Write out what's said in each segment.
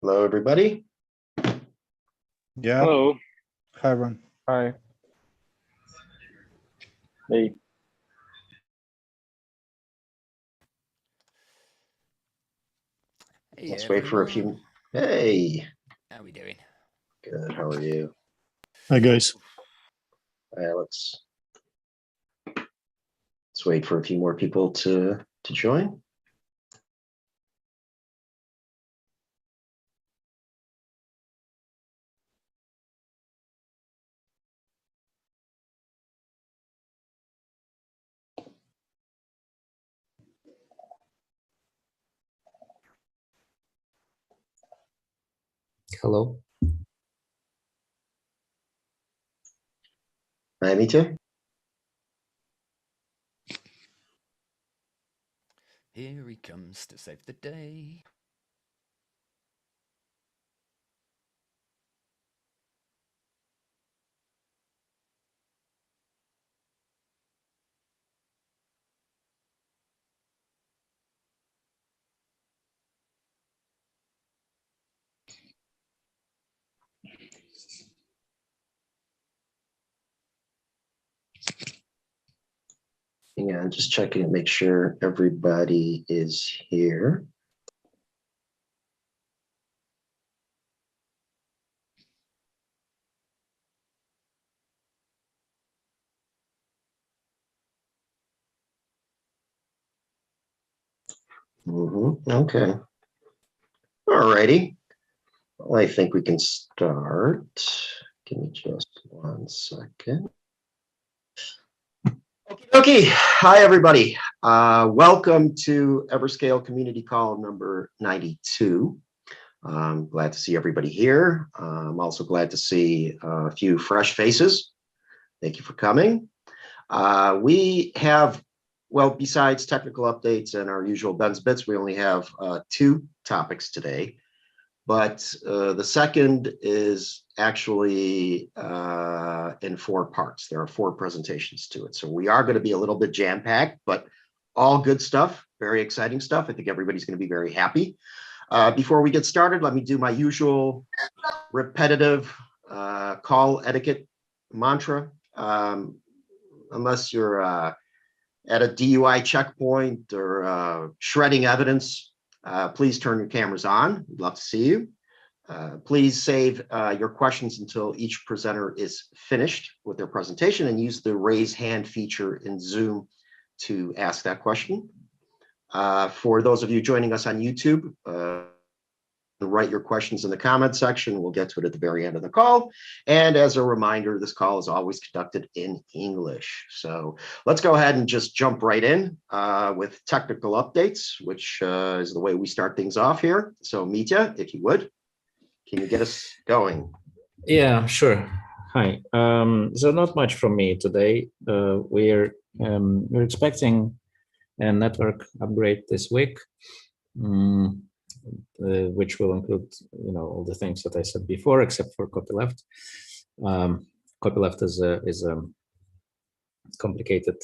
Hello, everybody. Yeah. Hello. Hi, everyone. Hi. Hey. Hey, Let's wait for a few. Hey. How we doing? Good. How are you? Hi, guys. Let's wait for a few more people to join. Hello. Hi, me too. Here he comes to save the day. Hang on, just checking to make sure everybody is here. Okay. All righty. Well, I think we can start. Give me just 1 second. Okay. Hi, everybody. Welcome to Everscale Community Call number 92. I'm glad to see everybody here. I'm also glad to see a few fresh faces. Thank you for coming. We have, well, besides technical updates and our usual Ben's Bits, we only have 2 topics today. But the second is actually in 4 parts. There are 4 presentations to it. So we are going to be a little bit jam-packed, but all good stuff, very exciting stuff. I think everybody's going to be very happy. Before we get started, let me do my usual repetitive call etiquette mantra. Unless you're at a DUI checkpoint or shredding evidence, please turn your cameras on. We'd love to see you. Please save your questions until each presenter is finished with their presentation and use the raise hand feature in Zoom to ask that question. For those of you joining us on YouTube, write your questions in the comment section. We'll get to it at the very end of the call. And as a reminder, this call is always conducted in English. So let's go ahead and just jump right in with technical updates, which is the way we start things off here. So Mitya, if you would, can you get us going? Yeah, sure. Hi. So not much from me today. We're expecting a network upgrade this week. Which will include, all the things that I said before, except for copyleft. Copyleft is a complicated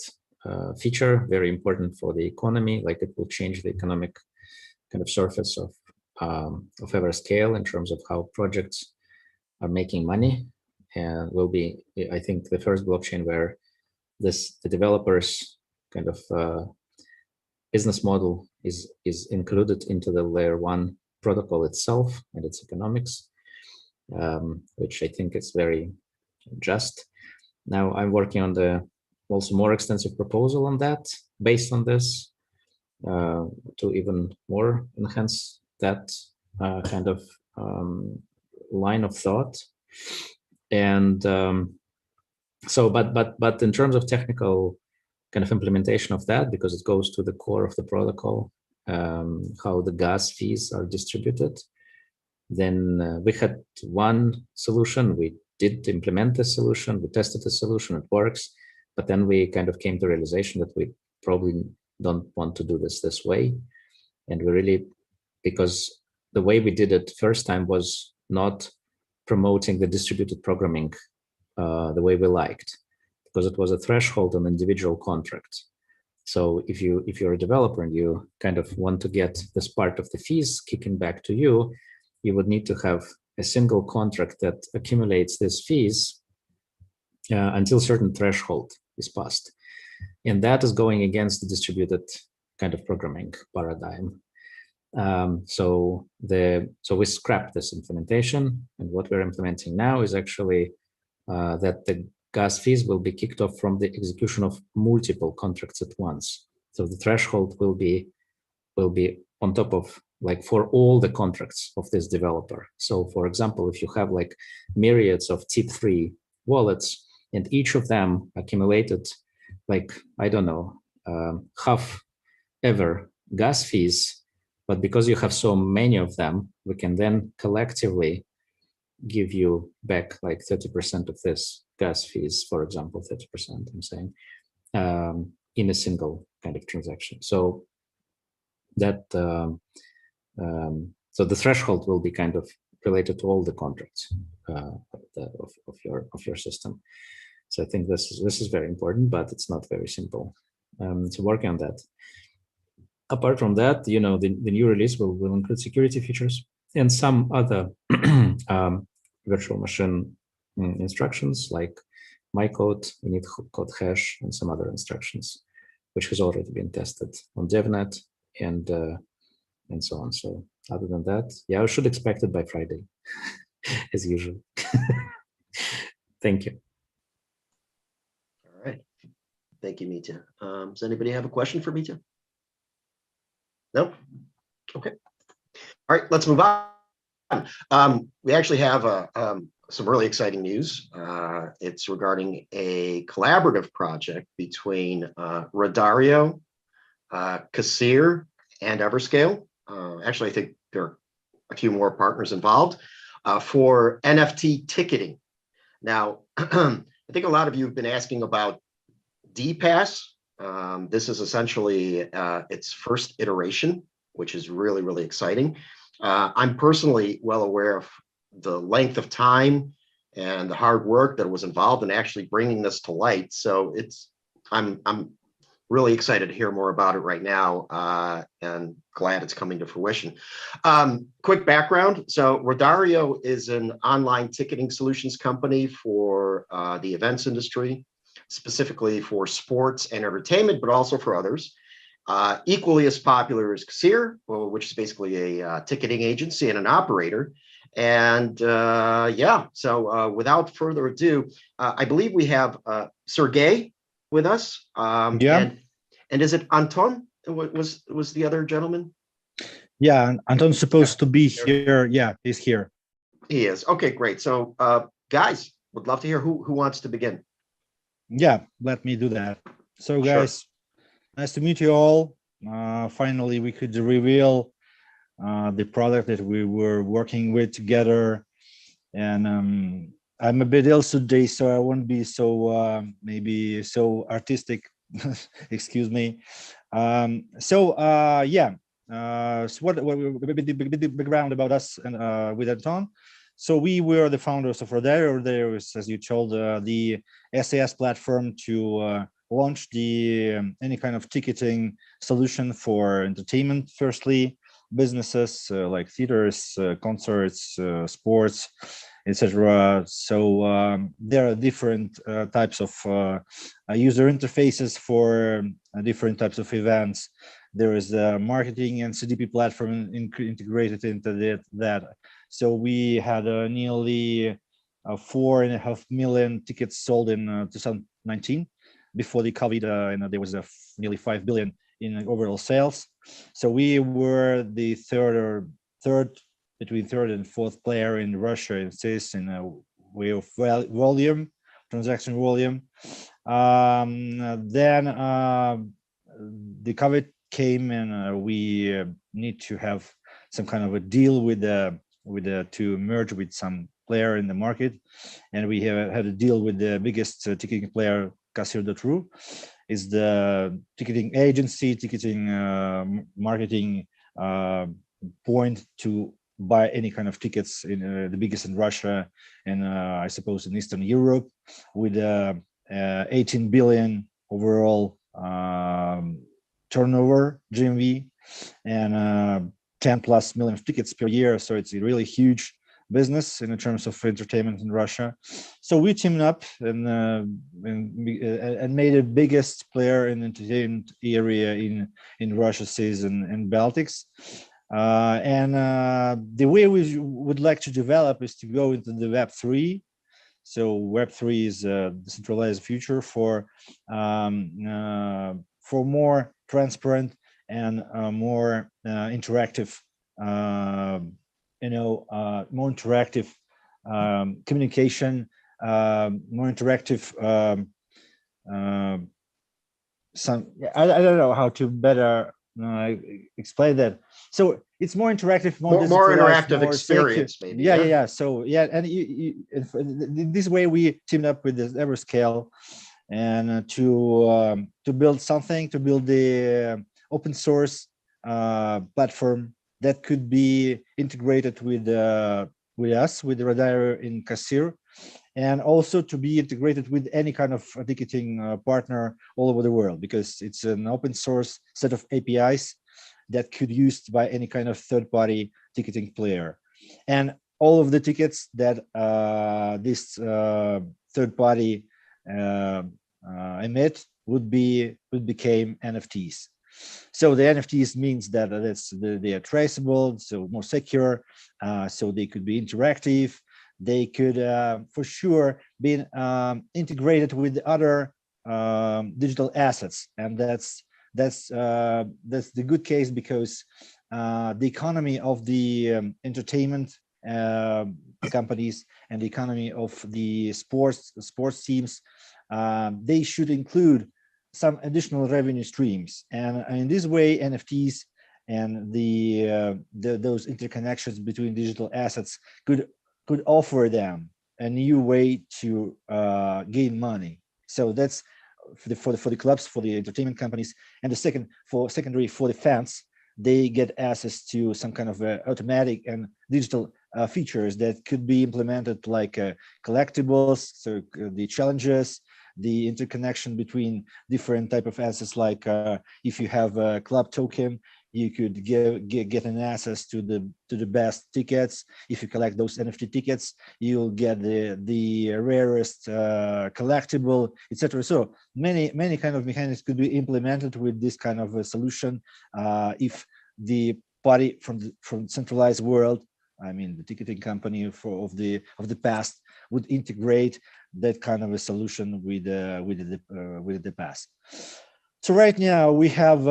feature, very important for the economy. Like it will change the economic kind of surface of Everscale in terms of how projects are making money, and will be, I think, the first blockchain where the developers kind of business model is included into the layer 1 protocol itself and its economics, which I think is very just. Now I'm working on the also more extensive proposal on that, based on this, to even more enhance that kind of line of thought. And so, but in terms of technical kind of implementation of that, because it goes to the core of the protocol, how the gas fees are distributed. Then we had one solution. We did implement the solution. We tested the solution. It works. But then we kind of came to realization that we probably don't want to do this way. And we really, because the way we did it first time was not promoting the distributed programming the way we liked, because it was a threshold on individual contracts. So if you're a developer and you kind of want to get this part of the fees kicking back to you, you would need to have a single contract that accumulates these fees until certain threshold is passed. And that is going against the distributed kind of programming paradigm. So we scrapped this implementation, and what we're implementing now is actually that the gas fees will be kicked off from the execution of multiple contracts at once. So the threshold will be on top of, like, for all the contracts of this developer. So for example, if you have like myriads of tip3 wallets and each of them accumulated, like, I don't know, half ever gas fees, but because you have so many of them, we can then collectively give you back like 30% of this gas fees, for example, 30%, I'm saying, in a single kind of transaction. So that so the threshold will be kind of related to all the contracts of your system. So I think this is very important, but it's not very simple. So working on that. Apart from that, the new release will include security features and some other virtual machine instructions, like my code, init code hash, and some other instructions, which has already been tested on DevNet and so on. So other than that, yeah, I should expect it by Friday, as usual. Thank you. All right. Thank you, Mitya. Does anybody have a question for Mitya? No? Okay. All right, let's move on. We actually have some really exciting news. It's regarding a collaborative project between Rodario, Kaseer, and Everscale. Actually, I think there are a few more partners involved for NFT ticketing. Now, I think a lot of you have been asking about DePass. This is essentially its first iteration, which is really, really exciting. I'm personally well aware of the length of time and the hard work that was involved in actually bringing this to light. So I'm really excited to hear more about it right now, and glad it's coming to fruition. Quick background. So Rodario is an online ticketing solutions company for the events industry, specifically for sports and entertainment, but also for others. Equally as popular as Kaseer, which is basically a ticketing agency and an operator. And yeah, so without further ado, I believe we have Sergey with us. Yeah. And is it Anton? Was the other gentleman? Yeah, Anton's supposed to be here. Yeah, he's here. He is. Okay, great. So guys, would love to hear who wants to begin. Yeah, let me do that. So guys, nice to meet you all. Finally, we could reveal the product that we were working with together. And I'm a bit ill today, so I won't be so maybe so artistic. Excuse me. So yeah. So what the background about us and with Anton? So we were the founders of Rodario. Rodario is, as you told, the SAS platform to launch the any kind of ticketing solution for entertainment. Firstly, businesses like theaters, concerts, sports, etc. So there are different types of user interfaces for different types of events. There is a marketing and CDP platform integrated into that. So we had nearly 4.5 million tickets sold in 2019. Before the COVID, and there was nearly 5 billion in overall sales. So we were the between third and fourth player in Russia in CIS in way of volume, transaction volume. Then the COVID came, and we need to have some kind of a deal with to merge with some player in the market, and we have had a deal with the biggest ticketing player, Kaseer.ru, is the ticketing agency, ticketing marketing point to buy any kind of tickets in the biggest in Russia and I suppose in Eastern Europe, with 18 billion overall turnover GMV and 10+ million tickets per year. So it's a really huge business in terms of entertainment in Russia. So we teamed up and made the biggest player in the entertainment area in Russia, CIS, and Baltics. The way we would like to develop is to go into the Web3. So Web3 is a decentralized future for more transparent and more interactive, more interactive communication, more interactive. I don't know how to better explain that. So it's more interactive, more interactive experience, maybe. Yeah. So yeah, and this way we teamed up with the Everscale and to build something, to build the open source platform that could be integrated with us, with the Radar in Kasir, and also to be integrated with any kind of ticketing partner all over the world, because it's an open source set of APIs that could be used by any kind of third-party ticketing player. And all of the tickets that this third-party emit would become NFTs. So the NFTs means that they are traceable, so more secure, so they could be interactive. They could for sure be integrated with other digital assets, and that's the good case, because the economy of the entertainment companies and the economy of the sports teams, they should include some additional revenue streams, and in this way NFTs and those interconnections between digital assets could offer them a new way to gain money. So that's for the clubs, for the entertainment companies, and the secondary for the fans. They get access to some kind of automatic and digital features that could be implemented, like collectibles, so the challenges, the interconnection between different type of assets, like if you have a club token, you could get an access to the best tickets. If you collect those NFT tickets, you'll get the rarest collectible, etc. So many kind of mechanics could be implemented with this kind of a solution if the party from centralized world, I mean the ticketing company of the past, would integrate that kind of a solution with the DePass. So right now we have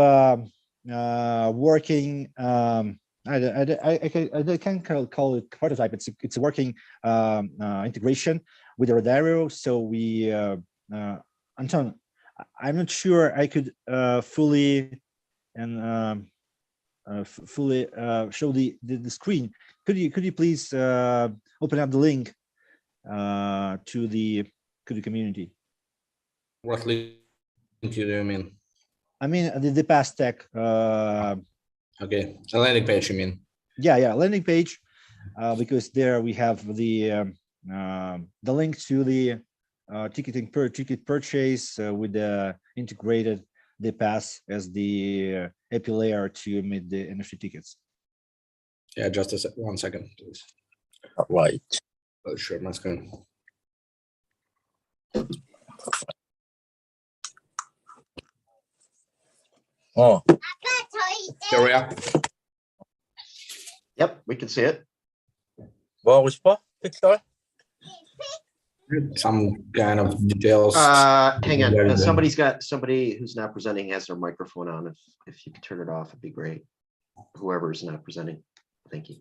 working. I can't call it prototype. It's a working integration with the Radar. So we, Anton, I'm not sure I could fully show the screen. Could you please open up the link to the community? What link do you mean? I mean the DePass tech. Okay, a landing page, you mean? Yeah, landing page, because there we have the link to the ticket purchase with the integrated DePass as the API layer to emit the NFT tickets. Yeah, just 1 second, please. All right. I'll share my screen. Oh, Here we are. Yep, we can see it. Boris pas, picture? Some kind of details. Hang on. Very good. Somebody who's not presenting has their microphone on. If you could turn it off, it'd be great. Whoever is not presenting. Thank you.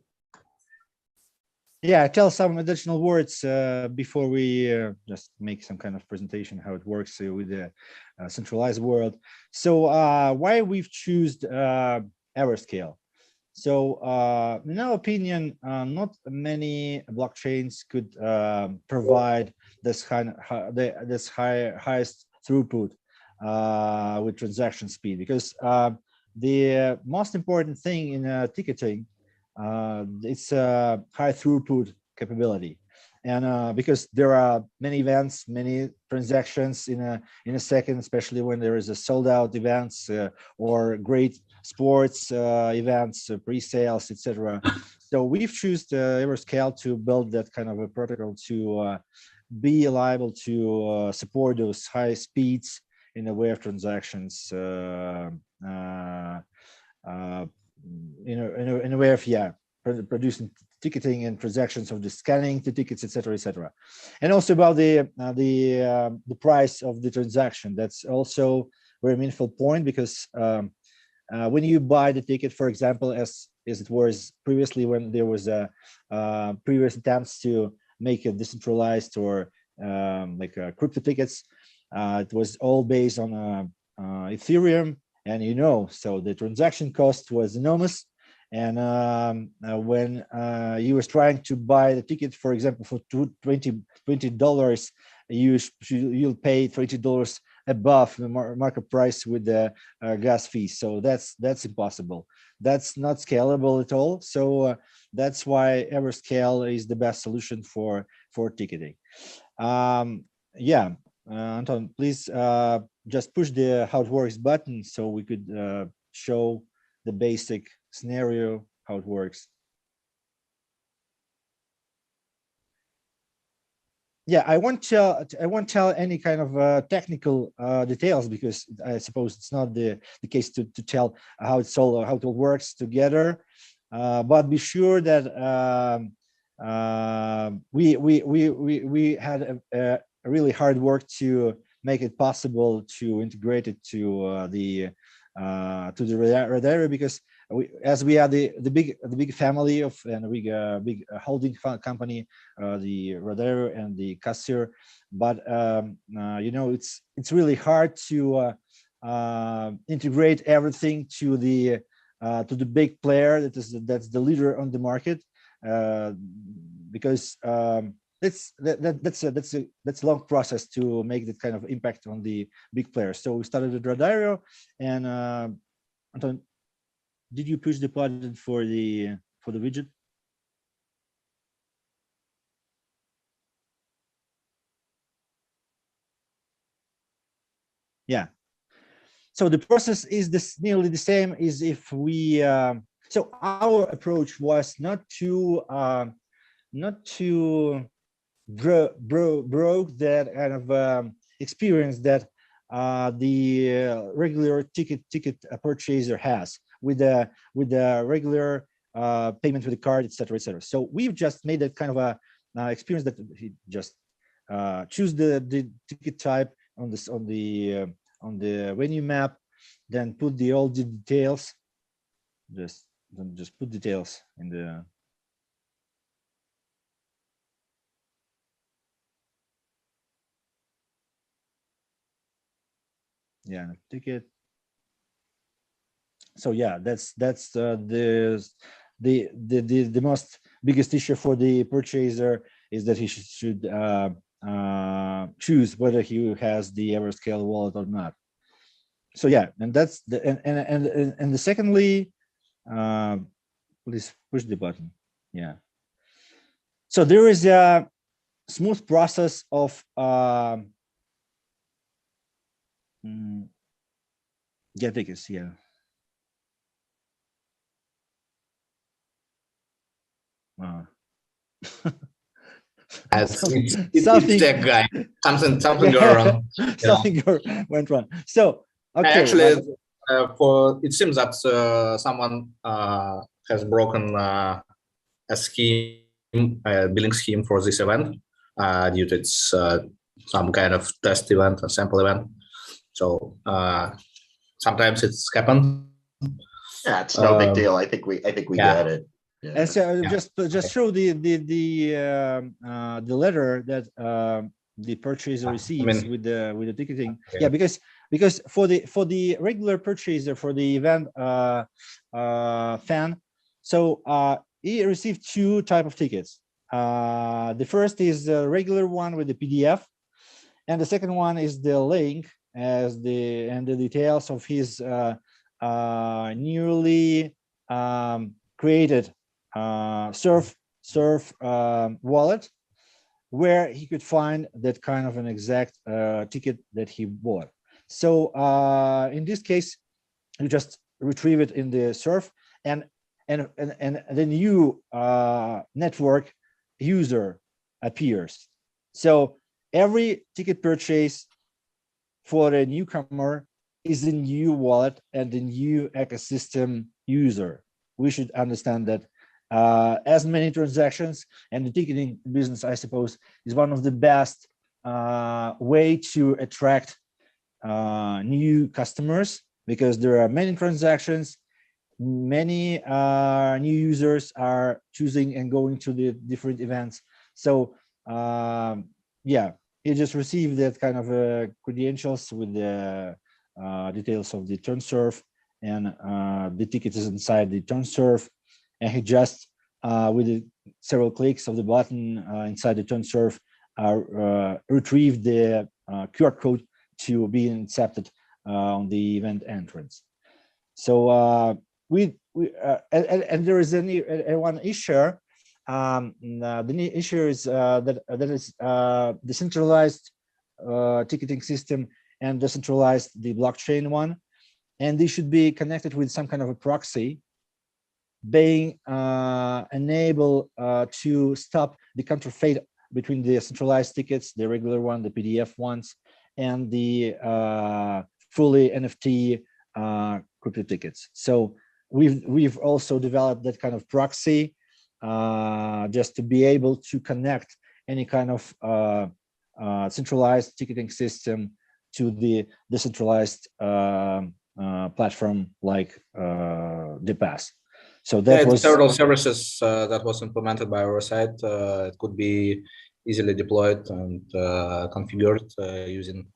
Yeah, tell some additional words before we just make some kind of presentation how it works with the centralized world. So why we've chosen Everscale? So in our opinion, not many blockchains could provide this highest throughput with transaction speed, because the most important thing in ticketing, it's a high throughput capability, and because there are many events, many transactions in a second, especially when there is a sold out events or great sports events, pre-sales, etc. So we've chosen Everscale to build that kind of a protocol to be liable to support those high speeds in the way of transactions, in a way of producing ticketing and transactions of the scanning the tickets, etc., etc. And also about the price of the transaction. That's also a very meaningful point, because when you buy the ticket, for example, as it was previously, when there was a previous attempts to make a decentralized or like crypto tickets, it was all based on Ethereum, and so the transaction cost was enormous. And when you was trying to buy the ticket, for example, for $20, you'll pay $20 above the market price with the gas fees. So that's impossible. That's not scalable at all. So that's why Everscale is the best solution for ticketing. Anton, please just push the how it works button so we could show the basic scenario, how it works. Yeah, I won't tell any kind of technical details, because I suppose it's not the case to tell how it all works together. But be sure that we had a really hard work to make it possible to integrate it to the Radar, because as we are the big family of and a big holding company, the Radar and the Cassir, but it's really hard to integrate everything to the big player that's the leader on the market, because that's a long process to make that kind of impact on the big players. So we started with Radar, and Anton, did you push the button for the widget? Yeah. So the process is nearly the same as if we. So our approach was not to broke that kind of experience that the regular ticket purchaser has with the regular payment with the card, etc., etc. So we've just made that kind of a experience that he just choose the ticket type on the venue map, then put all the details. Just put details in the. Yeah, ticket. So yeah, that's the most biggest issue for the purchaser, is that he should choose whether he has the Everscale wallet or not. So yeah, and that's the and the secondly, please push the button. Yeah. So there is a smooth process of get tickets. Yeah. It's that guy. Something go wrong. Something went wrong. So okay. Actually, it seems that someone has broken a scheme, billing scheme for this event due to its some kind of test event or sample event. So sometimes it's happened. Yeah, it's no big deal. I think we got it. Yeah. And so just show the letter that the purchaser receives with the ticketing. Okay. Yeah, because for the regular purchaser, for the event fan, so he received two type of tickets. The first is the regular one with the PDF, and the second one is the link as the details of his newly created surf wallet, where he could find that kind of an exact ticket that he bought. So in this case, you just retrieve it in the surf, and the new network user appears. So every ticket purchase for a newcomer is a new wallet and a new ecosystem user. We should understand that as many transactions, and the ticketing business, I suppose, is one of the best way to attract new customers, because there are many transactions, many new users are choosing and going to the different events. So yeah, you just receive that kind of credentials with the details of the turn surf, and the ticket is inside the turn surf, and he just with the several clicks of the button inside the turn surf retrieve the QR code to be accepted on the event entrance. So and there is one issue. The issue is that is decentralized ticketing system and decentralized the blockchain one, and they should be connected with some kind of a proxy, being enable to stop the counterfeit between the centralized tickets, the regular one, the PDF ones, and the fully NFT crypto tickets. So we've also developed that kind of proxy just to be able to connect any kind of centralized ticketing system to the decentralized platform like DePass. So that was several services that was implemented by our side. It could be easily deployed and configured using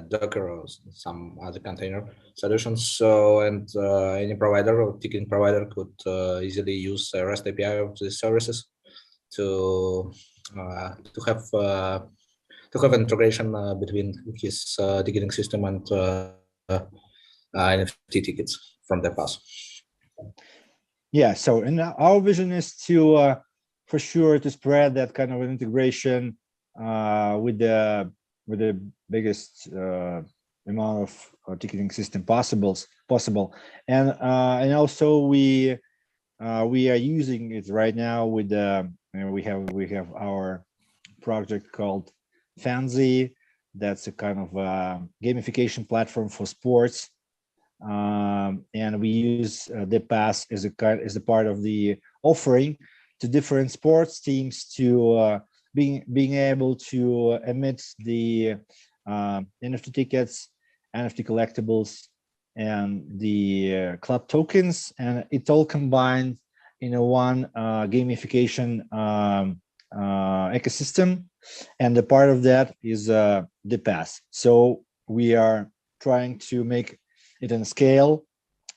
Docker or some other container solutions. So, and any provider or ticketing provider could easily use a REST API of these services to have integration between his ticketing system and NFT tickets from DePass. Yeah, so and our vision is to for sure to spread that kind of integration with the biggest amount of ticketing system possible, and also we are using it right now with we have our project called Fancy. That's a kind of gamification platform for sports. And we use DePass as a part of the offering to different sports teams to being able to emit the NFT tickets, NFT collectibles, and the club tokens, and it's all combined in a one gamification ecosystem, and the part of that is DePass. So we are trying to make it on scale,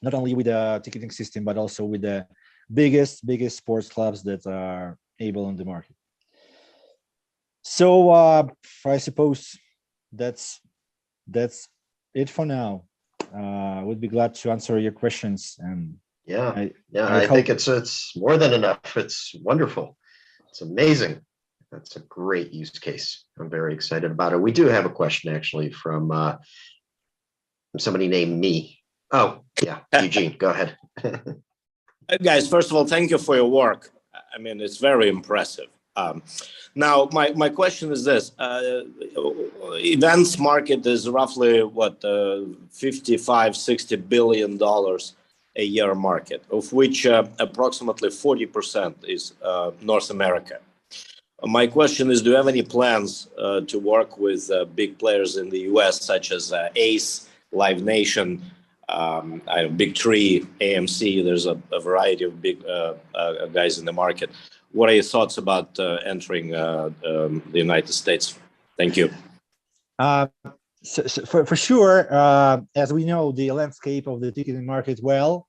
not only with the ticketing system, but also with the biggest sports clubs that are able on the market. So I suppose that's it for now. Would be glad to answer your questions. And I think it's more than enough. It's wonderful. It's amazing. That's a great use case. I'm very excited about it. We do have a question actually from somebody named me. Oh, yeah, Eugene, go ahead. Guys, first of all, thank you for your work. I mean, it's very impressive. Now, my question is this. Events market is roughly, what, $55–60 billion a year market, of which approximately 40% is North America. My question is, do you have any plans to work with big players in the US, such as Ace, Live Nation, Big Tree, AMC? There's a variety of big guys in the market. What are your thoughts about entering the United States? Thank you. So for sure, as we know the landscape of the ticketing market well,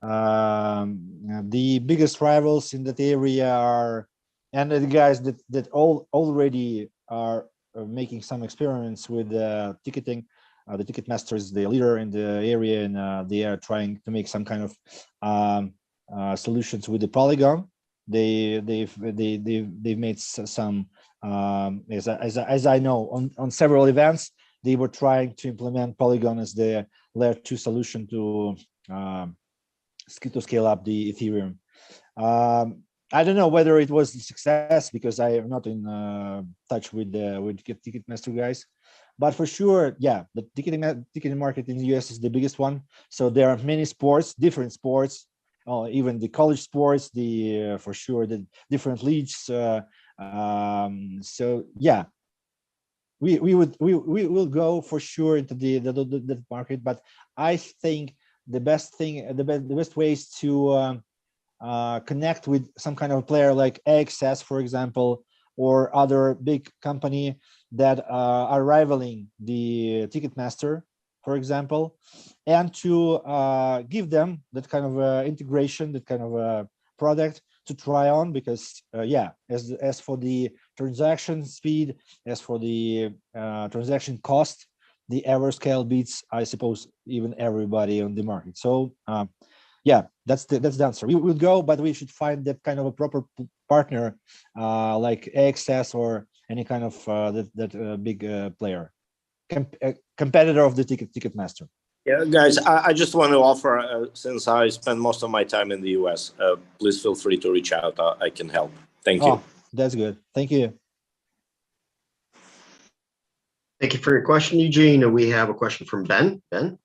the biggest rivals in that area are, and the guys that already are making some experiments with ticketing. The Ticketmaster is the leader in the area, and they are trying to make some kind of solutions with the Polygon. They've made some as I know on several events. they were trying to implement Polygon as the layer 2 solution to scale up the Ethereum. I don't know whether it was a success because I am not in touch with Ticketmaster guys, but for sure, yeah, the ticketing market in the US is the biggest one. So there are many sports, different sports, even the college sports, for sure the different leagues. So yeah, we will go for sure into the market, but I think the best ways to connect with some kind of player like AXS, for example, or other big company that are rivaling the Ticketmaster, for example, and to give them that kind of integration, that kind of product to try on, because yeah, as for the transaction speed, as for the transaction cost, the Everscale beats, I suppose, even everybody on the market. So yeah, that's the answer. We will go, but we should find that kind of a proper partner like AXS or any kind of that big player, competitor of the Ticketmaster. Yeah, guys, I just want to offer, since I spend most of my time in the US, please feel free to reach out. I can help. Thank you. That's good. Thank you. Thank you for your question, Eugene. We have a question from Ben. Ben?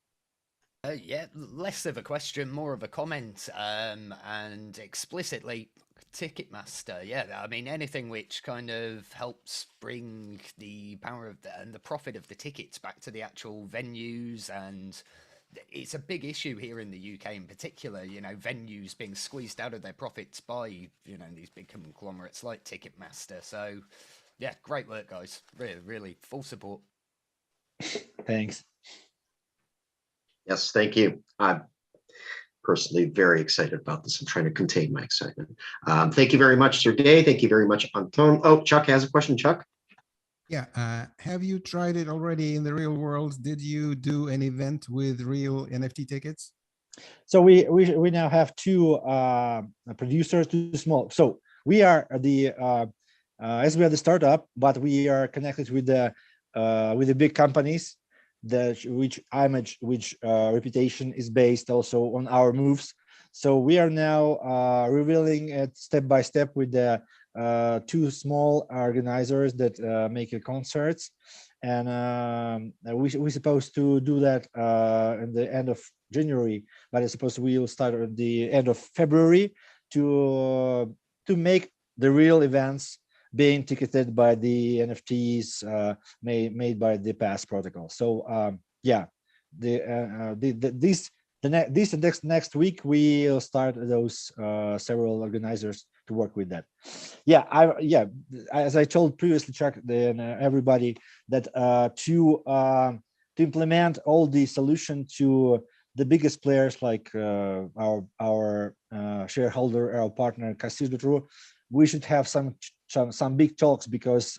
Yeah, less of a question, more of a comment, and explicitly Ticketmaster. Yeah, I mean, anything which kind of helps bring the power of and the profit of the tickets back to the actual venues, and it's a big issue here in the UK in particular, you know, venues being squeezed out of their profits by, you know, these big conglomerates like Ticketmaster. So yeah, great work, guys. Really full support. Thanks. Yes, thank you. I'm personally very excited about this. I'm trying to contain my excitement. Thank you very much, Sergey. Thank you very much, Anton. Oh, Chuck has a question. Chuck? Yeah. Have you tried it already in the real world? Did you do an event with real NFT tickets? So we now have two producers, two small. So we are the as we are the startup, but we are connected with the big companies, which reputation is based also on our moves. So we are now revealing it step by step with the two small organizers that make concerts, and we're supposed to do that in the end of January, but I suppose we will start at the end of February to make the real events being ticketed by the NFTs made by the DePass protocol. So yeah, this next week we'll start those several organizers to work with that. Yeah, as I told previously, Chuck, and everybody, that to implement all the solution to the biggest players like our shareholder, our partner, Kassir, we should have some big talks, because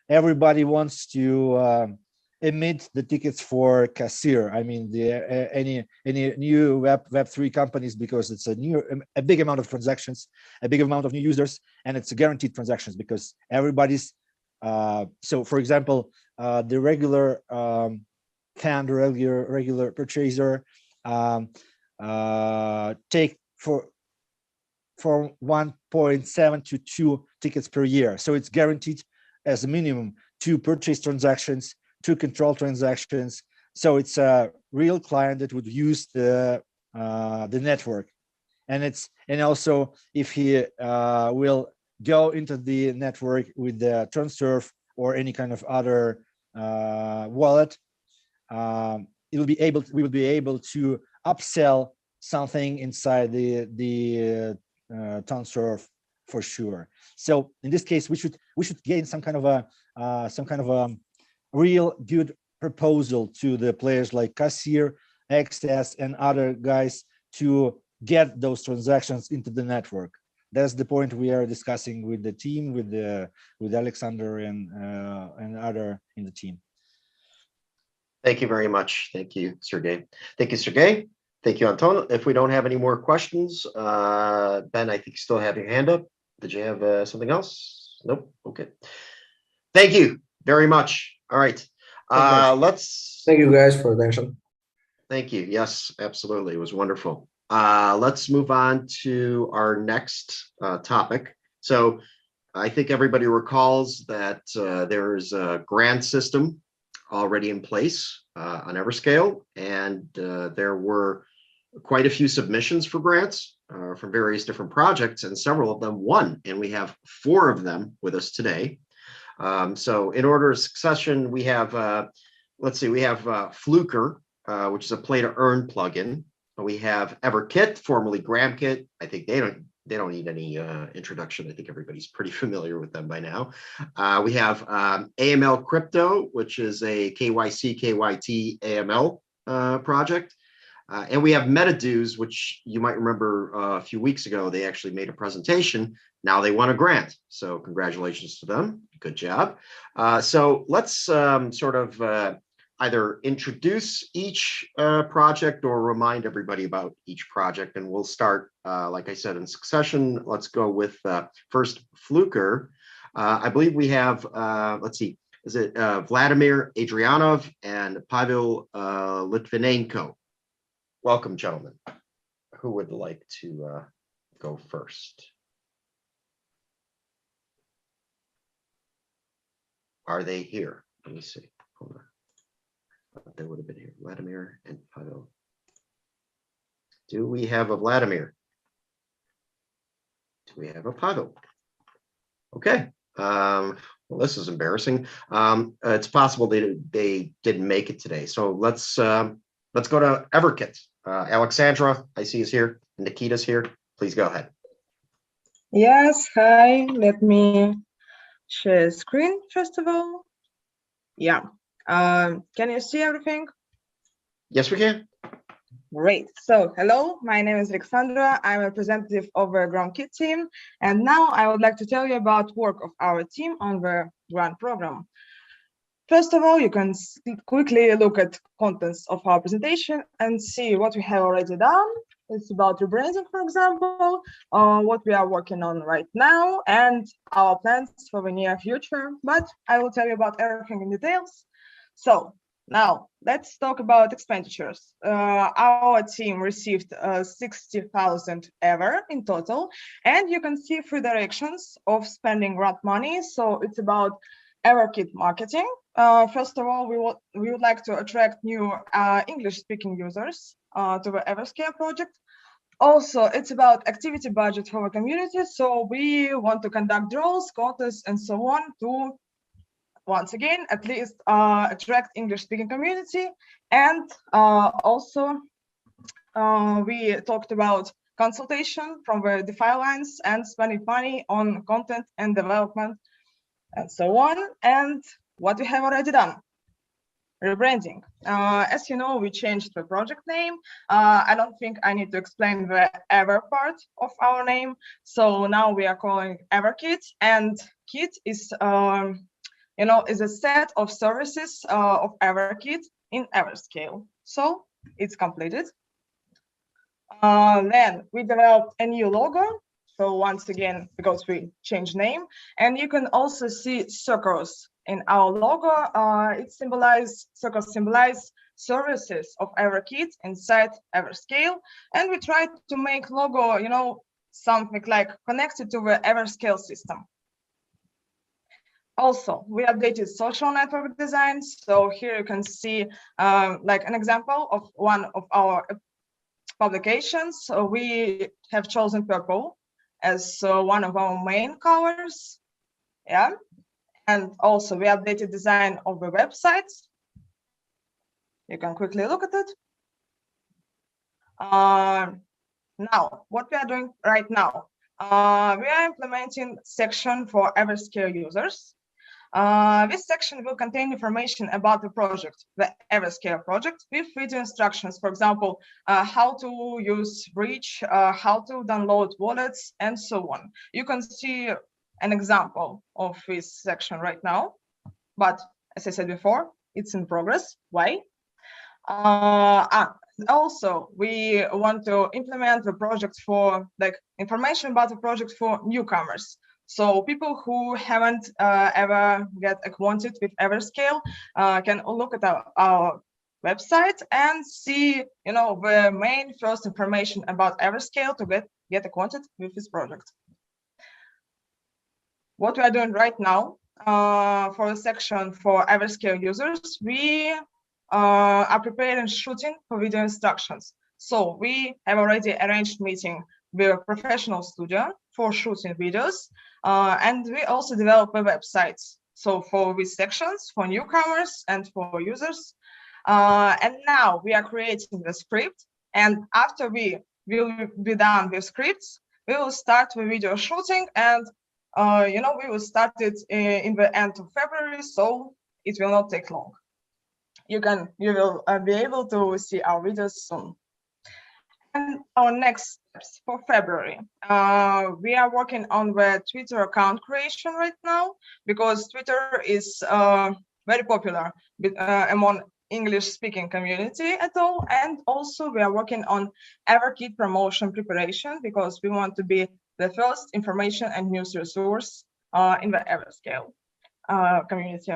everybody wants to emit the tickets for Kassir. I mean, any new Web3 companies, because it's a big amount of transactions, a big amount of new users, and it's a guaranteed transactions, because everybody's so for example, the regular fan, the regular purchaser take from 1.7 to 2 tickets per year. So it's guaranteed as a minimum 2 purchase transactions, 2 control transactions. So it's a real client that would use the network, and also if he will go into the network with the Transurf or any kind of other wallet, we will be able to upsell something inside the Transurf for sure. So in this case, we should gain some kind of a real good proposal to the players like Kassir, XS, and other guys to get those transactions into the network. That's the point we are discussing with the team, with Alexander and other in the team. Thank you very much. Thank you, Sergey. Thank you, Sergey. Thank you, Anton. If we don't have any more questions, Ben, I think you still have your hand up. Did you have something else? Nope. Okay. Thank you very much. All right. Let's. Thank you guys for the attention. Thank you. Yes, absolutely. It was wonderful. Let's move on to our next topic. So I think everybody recalls that there is a grant system already in place on Everscale, and there were quite a few submissions for grants from various different projects, and several of them won, and we have 4 of them with us today. So in order of succession, we have, let's see, we have Fluker, which is a play to earn plugin. We have EverKit, formerly GramKit. I think they don't need any introduction. I think everybody's pretty familiar with them by now. We have AML Crypto, which is a KYC, KYT AML project. And we have Metadues, which you might remember a few weeks ago, they actually made a presentation. Now they won a grant. So congratulations to them. Good job. So let's sort of either introduce each project or remind everybody about each project. And we'll start, like I said, in succession. Let's go with first Fluker. I believe we have, let's see, is it Vladimir Adrianov and Pavel Litvinenko. Welcome, gentlemen. Who would like to go first? Are they here? Let me see. Hold on. They would have been here. Vladimir and Pavel. Do we have a Vladimir? Do we have a Pavel? Okay. Well, this is embarrassing. It's possible they didn't make it today. So let's go to EverKit. Alexandra, I see is here. Nikita's here. Please go ahead. Yes, hi. Let me share screen first of all. Yeah. Can you see everything? Yes, we can. Great. So, hello, my name is Alexandra. I'm a representative of the GramKit team. And now I would like to tell you about work of our team on the grant program. First of all, you can quickly look at contents of our presentation and see what we have already done. It's about rebranding, for example, what we are working on right now, and our plans for the near future. But I will tell you about everything in details. So now let's talk about expenditures. Our team received 60,000 ever in total, and you can see 3 directions of spending grant money. So it's about EverKit marketing. First of all, we would like to attract new English-speaking users to the Everscale project. Also, it's about activity budget for the community. So we want to conduct draws, contests, and so on to, once again, at least attract English-speaking community. And also, we talked about consultation from the DeFi lines and spending money on content and development and so on. And what we have already done. Rebranding. As you know, we changed the project name. I don't think I need to explain the ever part of our name. So now we are calling EverKit, and Kit is, is a set of services of EverKit in Everscale. So it's completed. Then we developed a new logo. So once again, because we changed name, and you can also see circles in our logo. Circles symbolize services of EverKit inside Everscale, and we try to make logo, something like connected to the Everscale system. Also, we updated social network design. So here you can see like an example of one of our publications. So we have chosen purple as one of our main colors. Yeah. And also we updated design of the website. You can quickly look at it. Now, what we are doing right now, we are implementing section for Everscale users. This section will contain information about the project, the Everscale project, with video instructions, for example, how to use Bridge, how to download wallets, and so on. You can see an example of this section right now, but as I said before, it's in progress. Why? Also, we want to implement the project for information about the project for newcomers. So people who haven't ever get acquainted with Everscale can look at our website and see, the main first information about Everscale to get acquainted with this project. What we are doing right now for the section for Everscale users, we are preparing shooting for video instructions. So we have already arranged meeting with a professional studio for shooting videos, and we also develop a website. So for these sections, for newcomers and for users. And now we are creating the script, and after we will be done with scripts, we will start the video shooting, and we will start it in the end of February, so it will not take long. You will be able to see our videos soon. And our next steps for February. We are working on the Twitter account creation right now, because Twitter is very popular among English-speaking community at all. And also we are working on EverKit promotion preparation, because we want to be the first information and news resource in the Everscale community.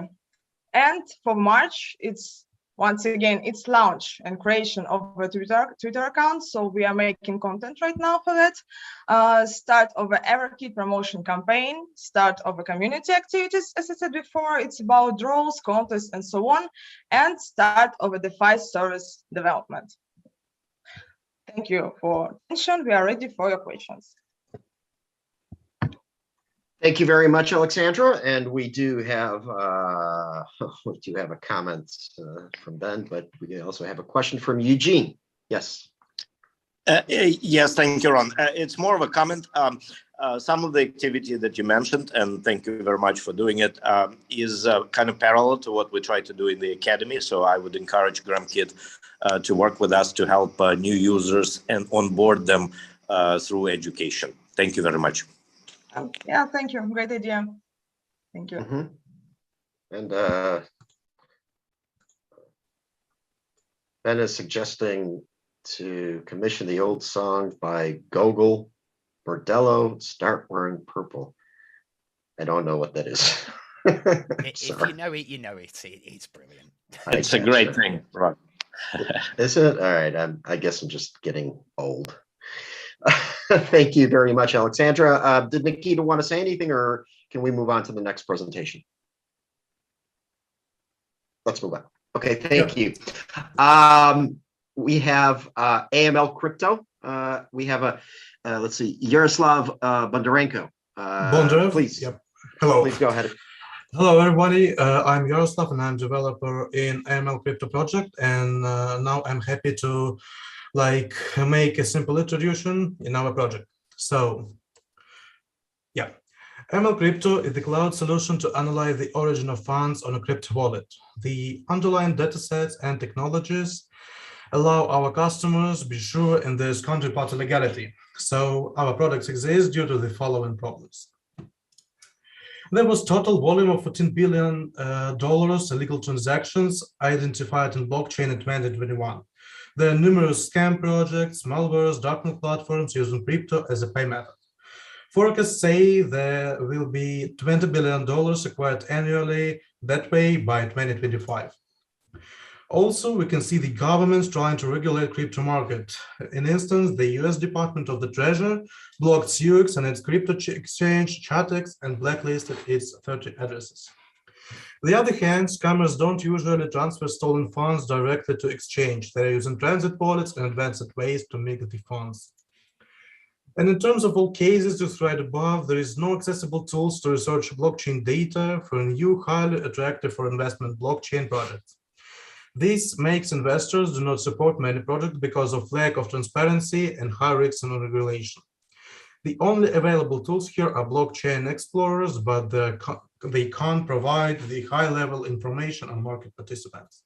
And for March, it's once again, it's launch and creation of a Twitter account. So we are making content right now for that. Start of an EverKit promotion campaign, start of a community activities, as I said before, it's about draws, contests, and so on, and start of a DePass service development. Thank you for attention. We are ready for your questions. Thank you very much, Alexandra. And we do have a comment from Ben, but we also have a question from Eugene. Yes. Yes, thank you, Ron. It's more of a comment. Some of the activity that you mentioned, and thank you very much for doing it, is kind of parallel to what we try to do in the Academy. So I would encourage EverKit to work with us to help new users and onboard them through education. Thank you very much. Yeah, thank you. Great idea. Thank you. Mm-hmm. And Ben is suggesting to commission the old song by Gogol Bordello, Start Wearing Purple. I don't know what that is. If you know it, you know it. It's brilliant. It's a great thing, Ron. Is it? All right. I guess I'm just getting old. Thank you very much, Alexandra. Did Nikita want to say anything, or can we move on to the next presentation? Let's move on. Okay, thank you. We have AML Crypto. We have let's see, Yaroslav Bondarenko. Bondarev, please. Yep. Hello. Please go ahead. Hello, everybody. I'm Yaroslav, and I'm developer in AML Crypto project. And now I'm happy to make a simple introduction in our project. So, yeah, AML Crypto is the cloud solution to analyze the origin of funds on a crypto wallet. The underlying datasets and technologies allow our customers to be sure in this counterparty legality. So our products exist due to the following problems. There was total volume of $14 billion illegal transactions identified in blockchain in 2021. There are numerous scam projects, malwares, darknet platforms using crypto as a pay method. Forecasts say there will be $20 billion acquired annually that way by 2025. Also, we can see the governments trying to regulate crypto market. In instance, the US Department of the Treasury blocked Suex and its crypto exchange, Chatex, and blacklisted its 30 addresses. On the other hand, scammers don't usually transfer stolen funds directly to exchange. They're using transit wallets and advanced ways to make the funds. And in terms of all cases described above, there is no accessible tools to research blockchain data for a new, highly attractive for investment blockchain project. This makes investors do not support many projects because of lack of transparency and high risks and regulation. The only available tools here are blockchain explorers, but they can't provide the high-level information on market participants.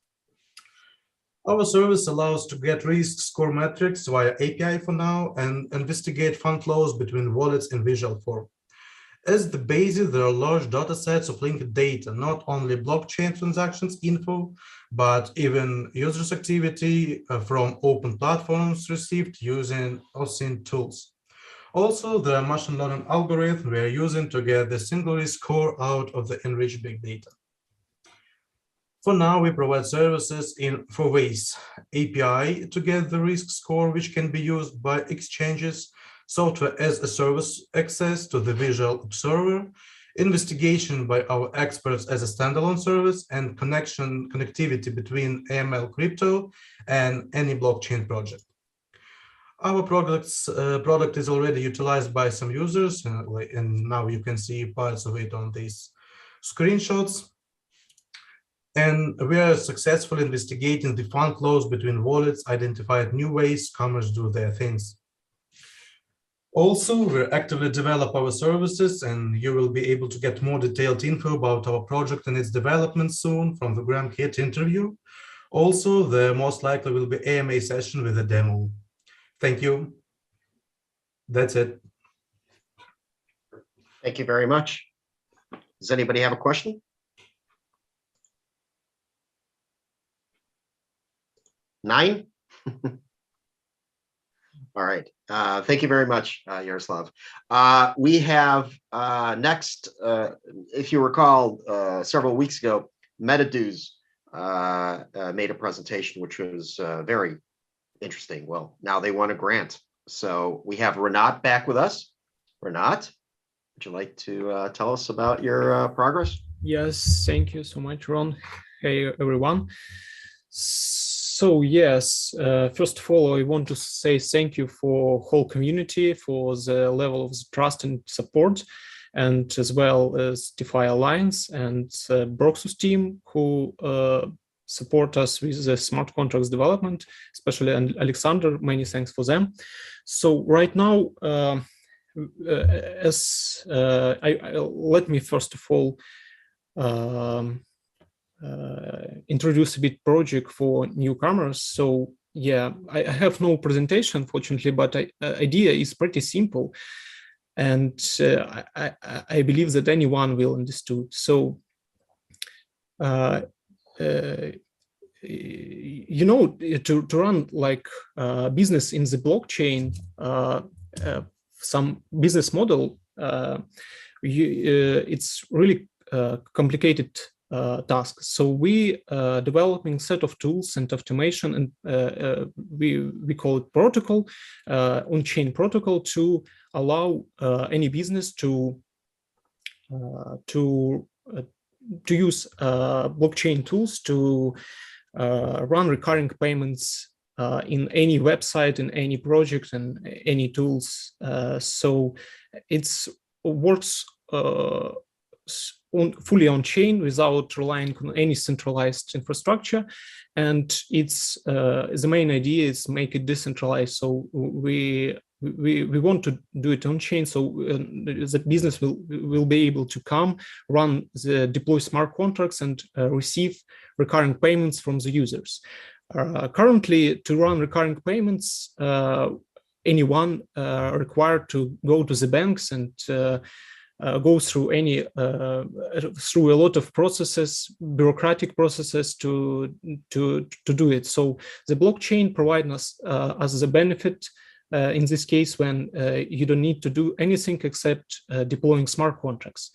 Our service allows to get risk score metrics via API for now and investigate fund flows between wallets in visual form. As the basis, there are large data sets of linked data, not only blockchain transactions info, but even users' activity from open platforms received using OSINT tools. Also, the machine learning algorithm we are using to get the singularity score out of the enriched big data. For now, we provide services in 4 ways: API to get the risk score, which can be used by exchanges, software as a service access to the visual observer, investigation by our experts as a standalone service, and connectivity between AML crypto and any blockchain project. Our product is already utilized by some users, and now you can see parts of it on these screenshots. And we are successfully investigating the fund flows between wallets, identified new ways commerce do their things. Also, we actively develop our services, and you will be able to get more detailed info about our project and its development soon from the EverKit interview. Also, there most likely will be AMA session with a demo. Thank you. That's it. Thank you very much. Does anybody have a question? Nine? All right. Thank you very much, Yaroslav. We have next, if you recall, several weeks ago, Metadues made a presentation, which was very interesting. Well, now they won a grant. So we have Renat back with us. Renat, would you like to tell us about your progress? Yes, thank you so much, Ron. Hey, everyone. So yes, first of all, I want to say thank you for whole community for the level of trust and support, and as well as DeFi Alliance and Broxus team who support us with the smart contracts development, especially Alexander. Many thanks for them. So right now, let me first of all introduce a bit project for newcomers. So yeah, I have no presentation, fortunately, but idea is pretty simple, and I believe that anyone will understood. So you know, to run like business in the blockchain, some business model, it's really complicated task. So we developing set of tools and automation, and we call it protocol, on-chain protocol, to allow any business to use blockchain tools to run recurring payments in any website, in any project, and any tools. So it's works fully on chain without relying on any centralized infrastructure, and it's the main idea is make it decentralized. So we want to do it on chain, so the business will be able to come, run the deploy smart contracts, and receive recurring payments from the users. Currently, to run recurring payments, anyone required to go to the banks and go through through a lot of processes, bureaucratic processes to do it. So the blockchain provides us as a benefit in this case when you don't need to do anything except deploying smart contracts.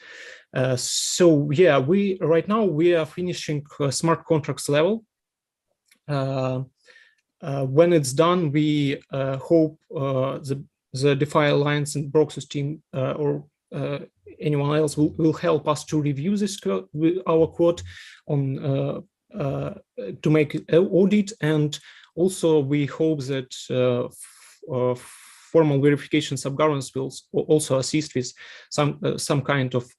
So yeah, right now we are finishing smart contracts level. When it's done, we hope the DeFi Alliance and Broxus team or anyone else will help us to review this code, our code on to make an audit, and also we hope that formal verification subgovernance will also assist with some kind of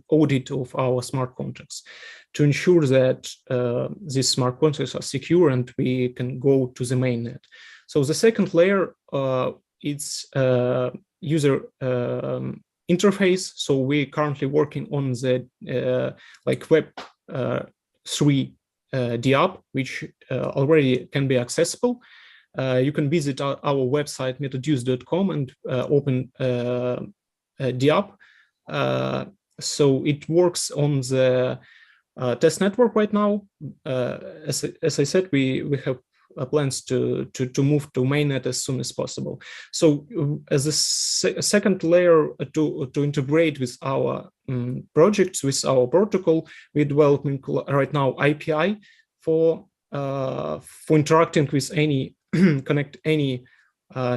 audit of our smart contracts to ensure that these smart contracts are secure and we can go to the mainnet. So the second layer is user interface. So we're currently working on the like Web3 DApp, which already can be accessible. You can visit our website metadues.com and open DApp. So it works on the test network right now. As I said, we have plans to move to mainnet as soon as possible. So as a second layer to integrate with our projects, with our protocol, we're developing right now API for interacting with any connect any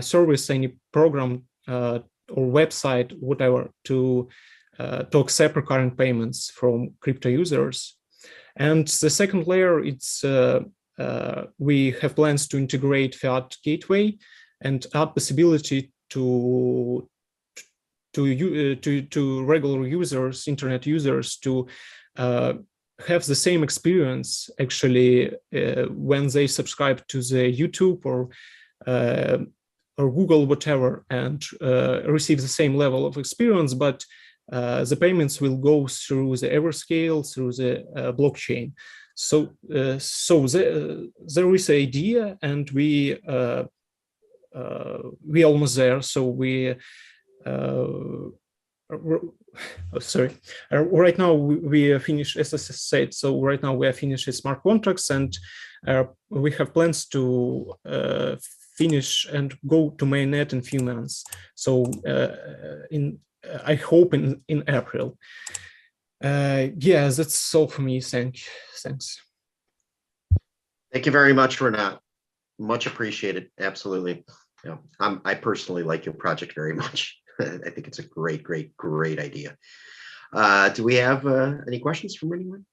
service, any program or website, whatever, to accept recurring payments from crypto users. And the second layer, it's we have plans to integrate fiat gateway and add possibility to regular users, internet users, to have the same experience actually when they subscribe to the YouTube or Google, whatever, and receive the same level of experience, but the payments will go through the Everscale, through the blockchain. So, there is an idea, and we almost there. So we. Sorry. Right now we are finished, as I said. So right now we are finished with smart contracts, and we have plans to finish and go to mainnet in few months. So I hope in April. Yeah, that's all for me. Thanks. Thank you very much, Renat. Much appreciated. Absolutely. Yeah, I personally like your project very much. I think it's a great idea. Do we have any questions from anyone?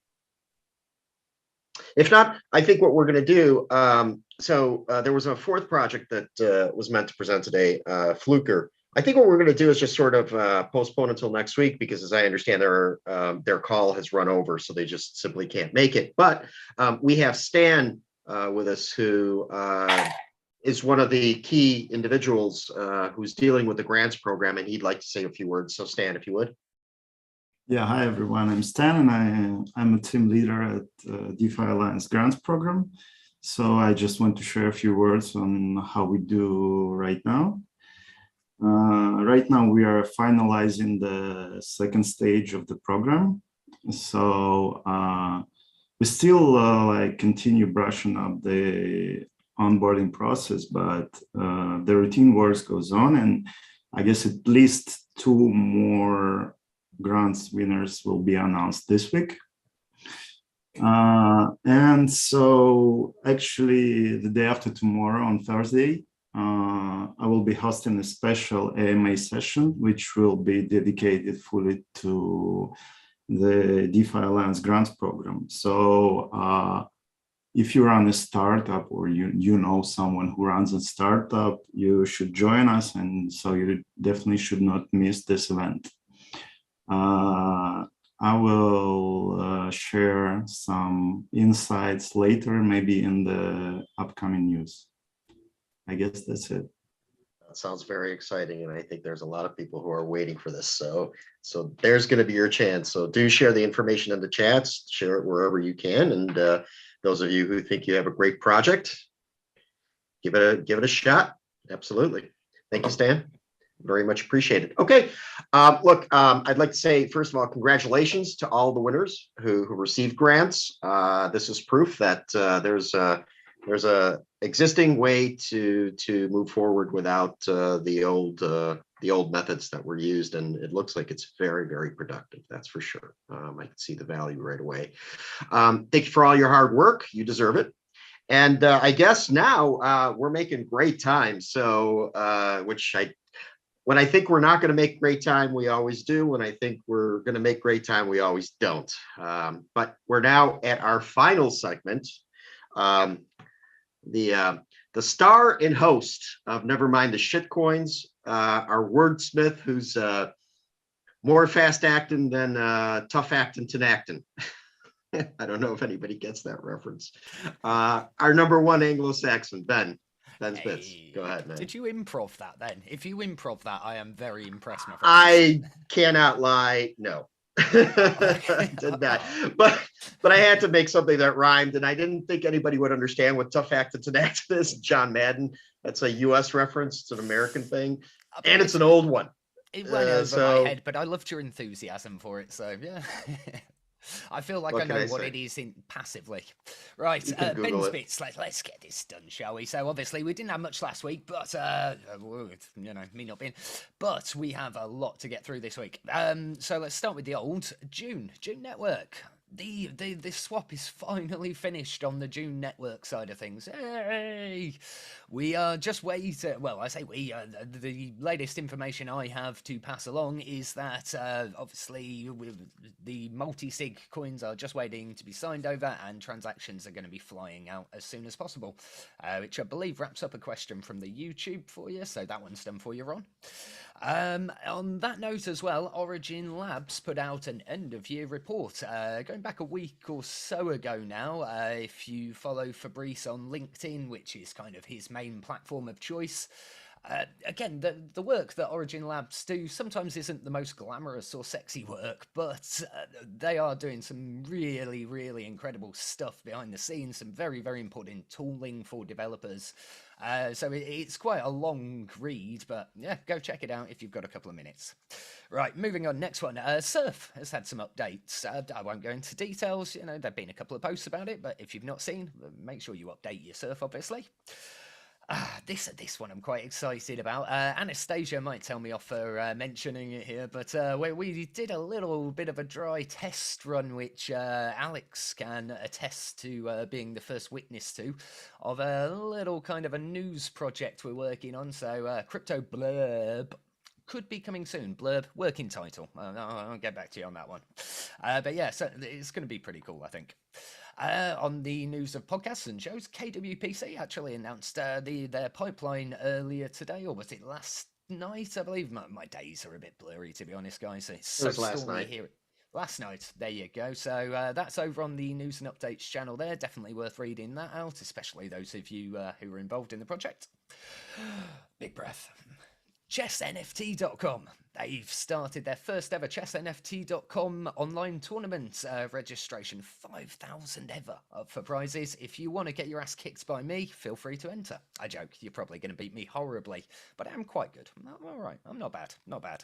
If not, I think what we're going to do, there was a fourth project that was meant to present today, Fluker. I think what we're going to do is just sort of postpone until next week, because as I understand, their call has run over, so they just simply can't make it. But we have Stan with us, who is one of the key individuals who's dealing with the grants program, and he'd like to say a few words. So Stan, if you would. Yeah, hi everyone, I'm Stan, and I'm a team leader at DeFi Alliance grants program. So I just want to share a few words on how we do right now. Right now we are finalizing the second stage of the program. So we still continue brushing up the onboarding process, but the routine work goes on, and I guess at least 2 more grants winners will be announced this week. And so actually the day after tomorrow, on Thursday, I will be hosting a special AMA session, which will be dedicated fully to the DeFi Alliance grants program. So if you run a startup, or you know someone who runs a startup, you should join us, and so you definitely should not miss this event. I will share some insights later, maybe in the upcoming news. I guess that's it. That sounds very exciting, and I think there's a lot of people who are waiting for this. So there's going to be your chance. So do share the information in the chats, share it wherever you can, and those of you who think you have a great project, give it a shot. Absolutely. Thank you, Stan. Very much appreciated. Okay, look, I'd like to say, first of all, congratulations to all the winners who received grants. This is proof that there's a existing way to move forward without the old methods that were used, and it looks like it's very productive. That's for sure. I can see the value right away. Thank you for all your hard work. You deserve it. And I guess now we're making great time. So when I think we're not going to make great time, we always do. When I think we're going to make great time, we always don't. But we're now at our final segment. The star and host of Never Mind the Shitcoins, our wordsmith, who's more fast acting than tough acting to acting. I don't know if anybody gets that reference. Our #1 Anglo-Saxon, Ben Spitz. Go ahead, man. Did you improv that then? If you improv that, I am very impressed, my friend. I cannot lie. No. I did that, but I had to make something that rhymed, and I didn't think anybody would understand what tough acting to acting is. John Madden. That's a US reference. It's an American thing, and it's an old one. It went over my head, but I loved your enthusiasm for it, so yeah. I feel like What I can know I what say? it is passively. Right, You can Google Ben's it. bits. Let's get this done, shall we? So obviously we didn't have much last week, but you know, me not being, but we have a lot to get through this week. So let's start with the old June Network. The swap is finally finished on the June Network side of things. Hey, we are just waiting. Well, I say we. The latest information I have to pass along is that obviously the multi-sig coins are just waiting to be signed over, and transactions are going to be flying out as soon as possible. Which I believe wraps up a question from the YouTube for you. So that one's done for you, Ron. On that note as well, Origin Labs put out an end-of-year report going back a week or so ago now. If you follow Fabrice on LinkedIn, which is kind of his main platform of choice, again, the work that Origin Labs do sometimes isn't the most glamorous or sexy work, but they are doing some really, really incredible stuff behind the scenes, some very, very important tooling for developers. So it's quite a long read, but yeah, go check it out if you've got a couple of minutes. Right, moving on, next one. Surf has had some updates. I won't go into details, you know, there've been a couple of posts about it, but if you've not seen, make sure you update your Surf, obviously. This one I'm quite excited about. Anastasia might tell me off for mentioning it here, but we did a little bit of a dry test run, which Alex can attest to being the first witness to, of a little kind of a news project we're working on. So Crypto Blurb could be coming soon. Blurb, working title. I'll get back to you on that one. But yeah, so it's going to be pretty cool, I think. On the news of podcasts and shows, KWPC actually announced their pipeline earlier today, or was it last night? I believe my days are a bit blurry, to be honest, guys. It's so stormy here. Last night, there you go. So that's over on the news and updates channel there. Definitely worth reading that out, especially those of you who are involved in the project. Big breath. ChessNFT.com. They've started their first ever ChessNFT.com online tournament registration. 5,000 ever up for prizes. If you want to get your ass kicked by me, feel free to enter. I joke, you're probably going to beat me horribly, but I'm quite good. I'm all right. I'm not bad. Not bad.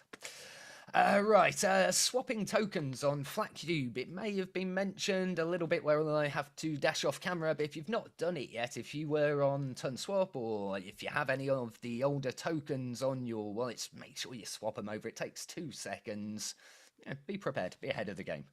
Swapping tokens on Flatcube. It may have been mentioned a little bit where I have to dash off camera, but if you've not done it yet, if you were on TonSwap or if you have any of the older tokens on your wallets, make sure you swap them over. It takes 2 seconds. Yeah, be prepared. Be ahead of the game.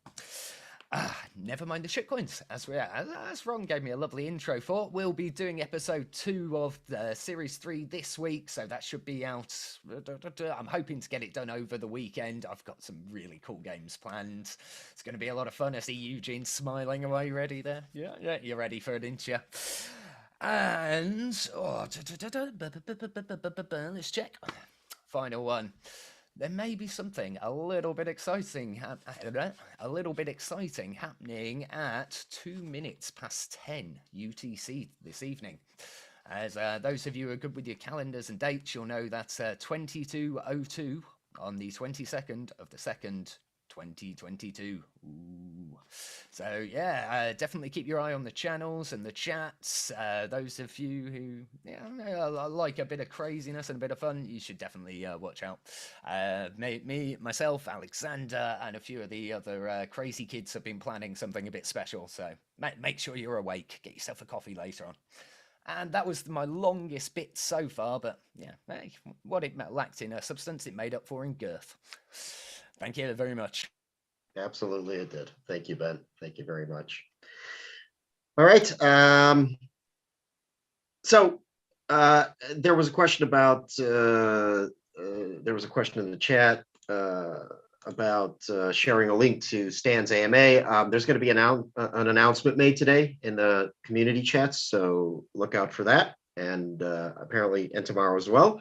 Never mind the shitcoins. As Ron gave me a lovely intro for, we'll be doing episode 2 of the series 3 this week, so that should be out. I'm hoping to get it done over the weekend. I've got some really cool games planned. It's going to be a lot of fun. I see Eugene smiling away. Ready there? Yeah, you're ready for it, aren't you? And let's check. Final one. There may be something a little bit exciting happening at 2 minutes past 10 UTC this evening. As those of you who are good with your calendars and dates, you'll know that's 22:02 on the 22nd of the 2nd, 2022. Ooh. So yeah, definitely keep your eye on the channels and the chats. Those of you who like a bit of craziness and a bit of fun, you should definitely watch out. Myself, Alexander, and a few of the other crazy kids have been planning something a bit special. So make sure you're awake. Get yourself a coffee later on. And that was my longest bit so far, but yeah, hey, what it lacked in substance, it made up for in girth. Thank you very much. Absolutely, it did. Thank you, Ben. Thank you very much. All right. So there was a question about there was a question in the chat about sharing a link to Stan's AMA. There's going to be an announcement made today in the community chats, so look out for that, and apparently and tomorrow as well.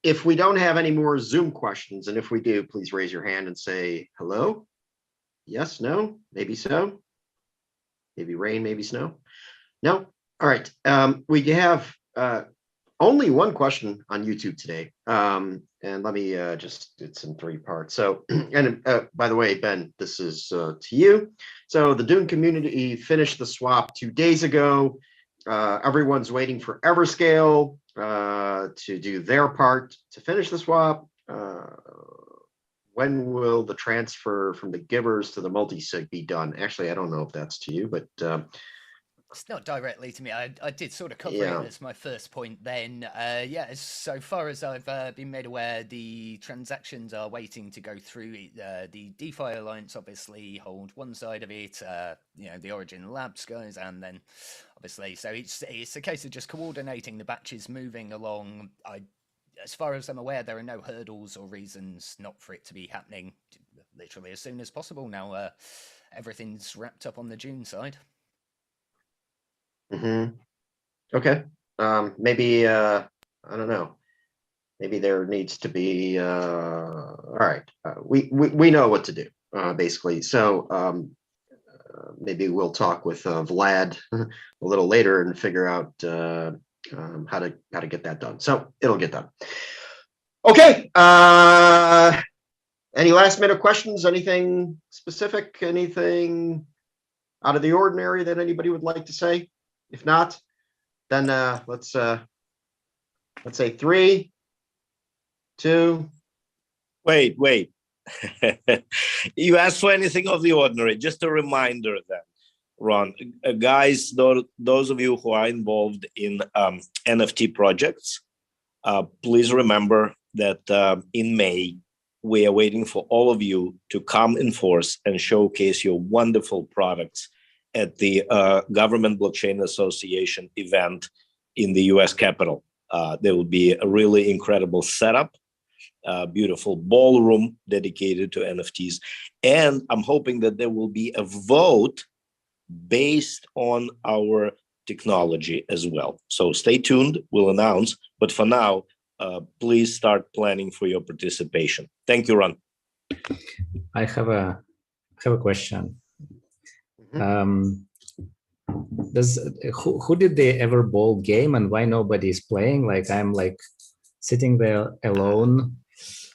If we don't have any more Zoom questions, and if we do, please raise your hand and say hello. Yes, no, maybe so. Maybe rain, maybe snow. No. All right. We have only one question on YouTube today. And let me just, it's in 3 parts. So, and by the way, Ben, this is to you. So the Dune community finished the swap 2 days ago. Everyone's waiting for Everscale to do their part to finish the swap. when will the transfer from the givers to the multi-sig be done? Actually, I don't know if that's to you, but it's not directly to me. I did sort of cover Yeah. it as my first point then. Yeah, so far as I've been made aware, the transactions are waiting to go through. The DeFi Alliance obviously hold one side of it, you know, the Origin Labs guys, and then obviously, so it's a case of just coordinating the batches moving along. As far as I'm aware, there are no hurdles or reasons not for it to be happening literally as soon as possible. Now, everything's wrapped up on the June side. Okay. Maybe I don't know. Maybe there needs to be all right. We know what to do basically. So maybe we'll talk with Vlad a little later and figure out how to get that done. So it'll get done. Okay. Any last minute questions? Anything specific? Anything out of the ordinary that anybody would like to say? If not, then let's say 3, 2. Wait. You asked for anything of the ordinary. Just a reminder then, Ron, guys, those of you who are involved in NFT projects, please remember that in May, we are waiting for all of you to come in force and showcase your wonderful products at the Government Blockchain Association event in the US Capitol. There will be a really incredible setup, beautiful ballroom dedicated to NFTs. And I'm hoping that there will be a vote based on our technology as well. So stay tuned, we'll announce. But for now, please start planning for your participation. Thank you, Ron. I have a question. Who did the Everball game and why nobody is playing? Like I'm like sitting there alone.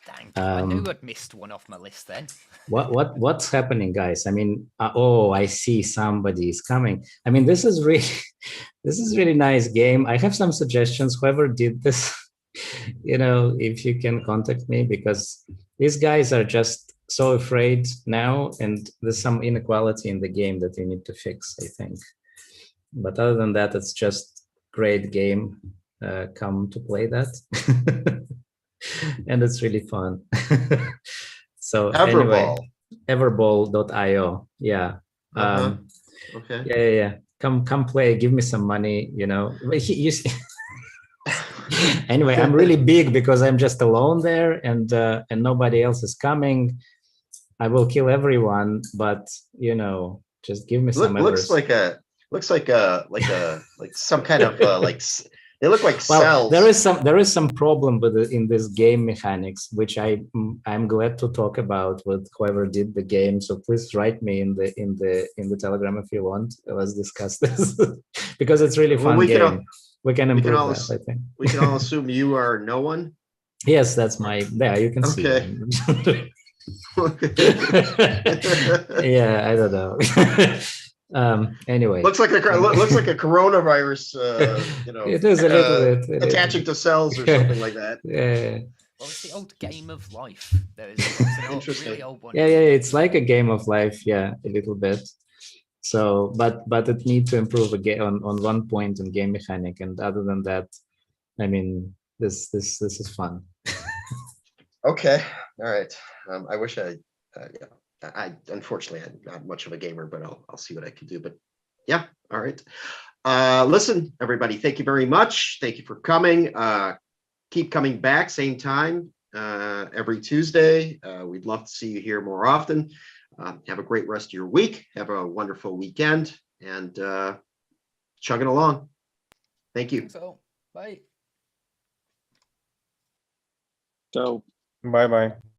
Thank you. I knew I'd missed one off my list then. What's happening, guys? I mean, oh, I see somebody is coming. I mean, this is really nice game. I have some suggestions. Whoever did this, you know, if you can contact me, because these guys are just so afraid now, and there's some inequality in the game that we need to fix, I think. But other than that, it's just great game. Come to play that. And it's really fun. So Everball. Anyway, everball.io. Yeah. Okay. Yeah. Come play. Give me some money. You know. Anyway, I'm really big because I'm just alone there, and nobody else is coming. I will kill everyone, but you know, just give me some. Looks like some kind of like. They look like cells. There is some problem with it in this game mechanics, which I'm glad to talk about with whoever did the game. So please write me in the Telegram if you want. Let's discuss this because it's really fun game. We can improve that, I think. We can all assume you are no one. Yes, that's my. There, you can see. Yeah, I don't know. Anyway, looks like a coronavirus. You know, it is a little bit attaching to cells or something like that. Yeah. Well, it's the old Game of Life. It's an really old one. Yeah, it's like a Game of Life. Yeah, a little bit. So, but it needs to improve again on one point in game mechanic, and other than that, I mean, this is fun. Okay, all right. I wish I unfortunately I'm not much of a gamer, but I'll see what I can do. But yeah, all right. Listen, everybody, thank you very much. Thank you for coming. Keep coming back, same time every Tuesday. We'd love to see you here more often. Have a great rest of your week. Have a wonderful weekend, and chugging along. Thank you. So, bye. So, bye-bye.